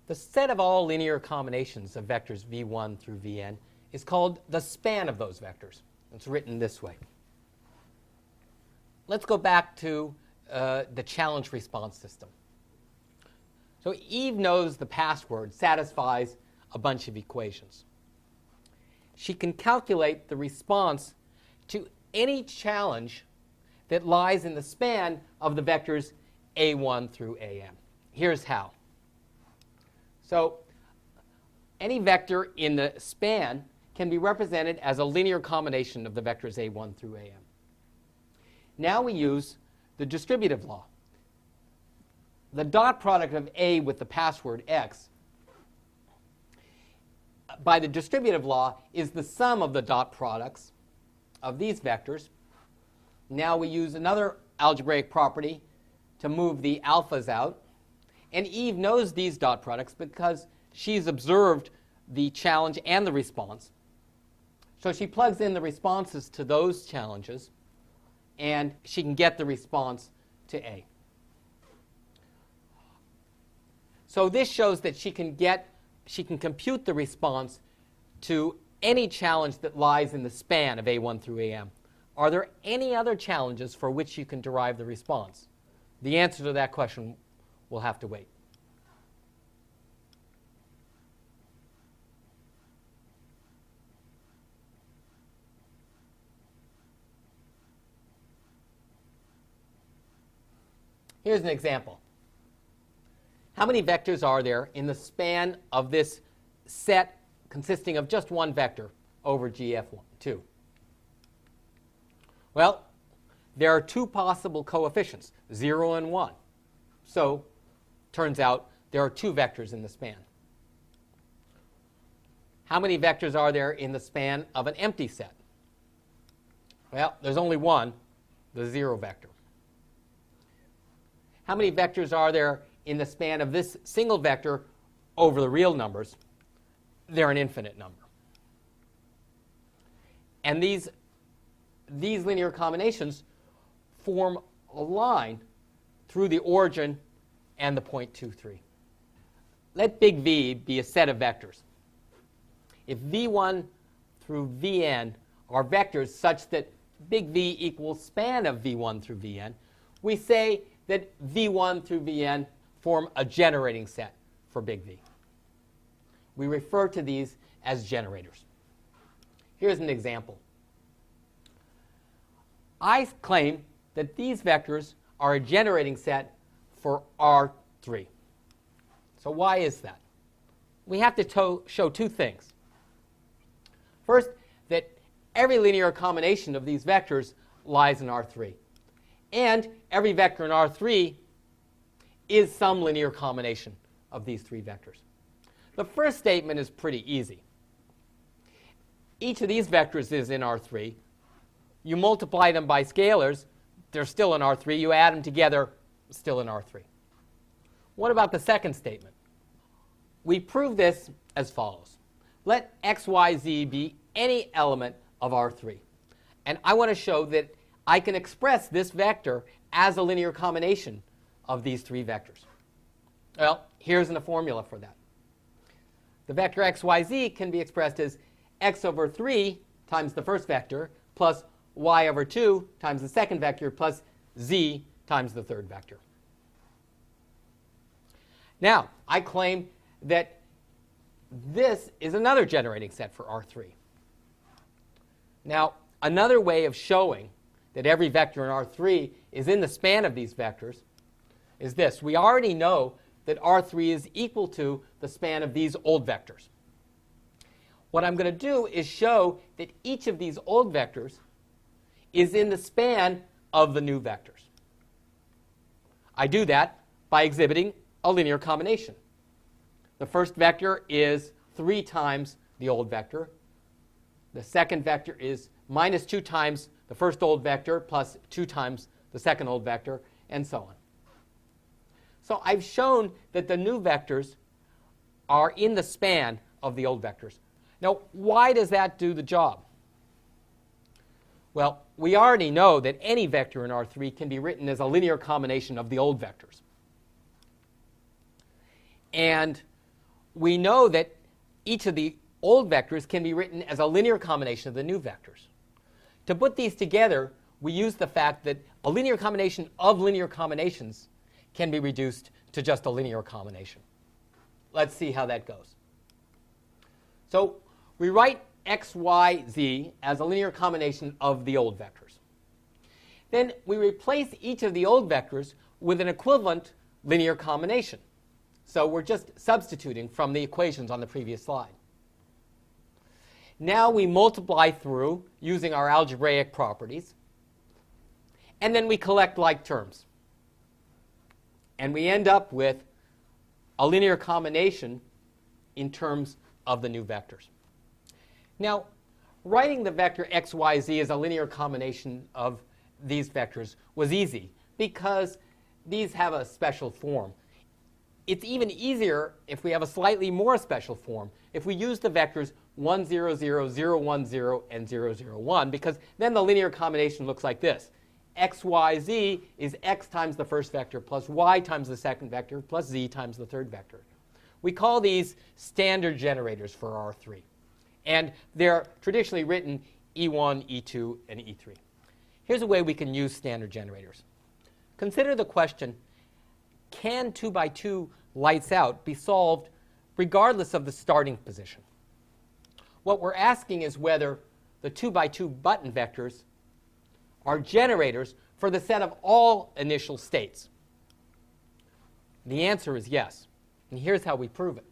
The set of all linear combinations of vectors v1 through vn is called the span of those vectors. It's written this way. Let's go back to the challenge response system. So Eve knows the password satisfies a bunch of equations. She can calculate the response to any challenge that lies in the span of the vectors a1 through an. Here's how. So any vector in the span can be represented as a linear combination of the vectors a1 through an. Now we use the distributive law. The dot product of a with the password x by the distributive law is the sum of the dot products of these vectors. Now we use another algebraic property to move the alphas out. And Eve knows these dot products because she's observed the challenge and the response. So she plugs in the responses to those challenges, and she can get the response to A. So this shows that she can compute the response to any challenge that lies in the span of A1 through AM. Are there any other challenges for which you can derive the response? The answer to that question will have to wait. Here's an example. How many vectors are there in the span of this set consisting of just one vector over GF2? Well, there are two possible coefficients, 0 and 1. So, turns out there are two vectors in the span. How many vectors are there in the span of an empty set? Well, there's only one, the 0 vector. How many vectors are there in the span of this single vector over the real numbers? They're an infinite number. And these linear combinations form a line through the origin and the point 2, 3. Let big V be a set of vectors. If v1 through vn are vectors such that big V equals span of v1 through vn, we say that v1 through vn form a generating set for big V. We refer to these as generators. Here's an example. I claim that these vectors are a generating set for R3. So why is that? We have to show two things. First, that every linear combination of these vectors lies in R3. And every vector in R3 is some linear combination of these three vectors. The first statement is pretty easy. Each of these vectors is in R3. You multiply them by scalars, they're still in R3. You add them together, still in R3. What about the second statement? We prove this as follows. Let x, y, z be any element of R3. And I want to show that I can express this vector as a linear combination of these three vectors. Well, here's a formula for that. The vector x, y, z can be expressed as x over 3 times the first vector plus y over 2 times the second vector plus z times the third vector. Now, I claim that this is another generating set for R3. Now, another way of showing that every vector in R3 is in the span of these vectors is this. We already know that R3 is equal to the span of these old vectors. What I'm going to do is show that each of these old vectors is in the span of the new vectors. I do that by exhibiting a linear combination. The first vector is 3 times the old vector. The second vector is minus 2 times the first old vector plus 2 times the second old vector, and so on. So I've shown that the new vectors are in the span of the old vectors. Now, why does that do the job? Well, we already know that any vector in R3 can be written as a linear combination of the old vectors. And we know that each of the old vectors can be written as a linear combination of the new vectors. To put these together, we use the fact that a linear combination of linear combinations can be reduced to just a linear combination. Let's see how that goes. So we write x, y, z as a linear combination of the old vectors. Then we replace each of the old vectors with an equivalent linear combination. So we're just substituting from the equations on the previous slide. Now we multiply through using our algebraic properties, and then we collect like terms. And we end up with a linear combination in terms of the new vectors. Now, writing the vector x, y, z as a linear combination of these vectors was easy because these have a special form. It's even easier if we have a slightly more special form, if we use the vectors 1, 0, 0, 0, 1, 0, and 0, 0, 1, because then the linear combination looks like this. X, y, z is x times the first vector plus y times the second vector plus z times the third vector. We call these standard generators for R3. And they're traditionally written E1, E2, and E3. Here's a way we can use standard generators. Consider the question, can 2 by 2 lights out be solved regardless of the starting position? What we're asking is whether the 2 by 2 button vectors are generators for the set of all initial states. The answer is yes. And here's how we prove it.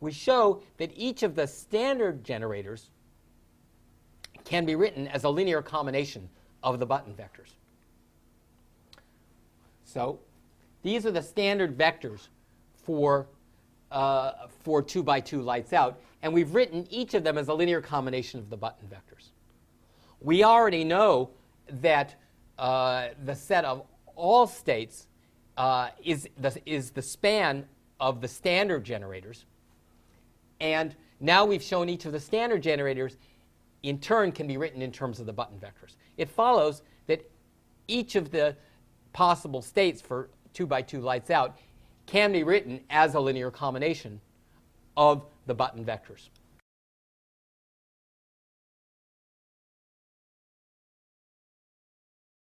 We show that each of the standard generators can be written as a linear combination of the button vectors. So these are the standard vectors for 2 by 2 lights out, and we've written each of them as a linear combination of the button vectors. We already know that the set of all states is the span of the standard generators, and now we've shown each of the standard generators in turn can be written in terms of the button vectors. It follows that each of the possible states for 2 by 2 lights out can be written as a linear combination of the button vectors.